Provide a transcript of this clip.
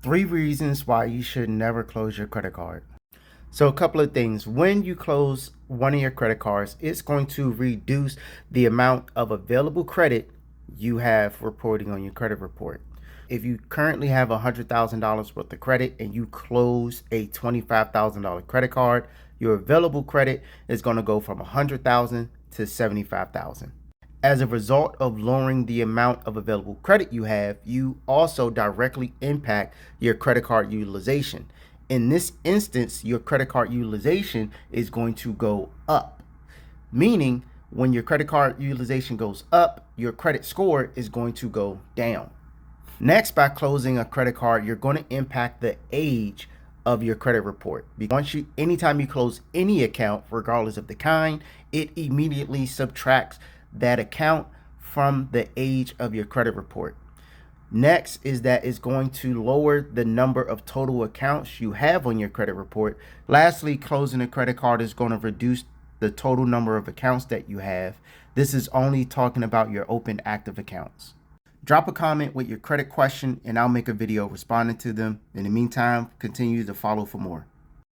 3 reasons why you should never close your credit card. So a couple of things. When you close one of your credit cards, it's going to reduce the amount of available credit you have reporting on your credit report. If you currently have $100,000 worth of credit and you close a $25,000 credit card, your available credit is going to go from $100,000 to $75,000. As a result of lowering the amount of available credit you have, you also directly impact your credit card utilization. In this instance, your credit card utilization is going to go up, meaning when your credit card utilization goes up, your credit score is going to go down. Next, by closing a credit card, you're going to impact the age of your credit report. Anytime you close any account, regardless of the kind, it immediately subtracts that account from the age of your credit report. Next is that it's going to lower the number of total accounts you have on your credit report. Lastly, closing a credit card is going to reduce the total number of accounts that you have. This is only talking about your open active accounts. Drop a comment with your credit question and I'll make a video responding to them. In the meantime, continue to follow for more.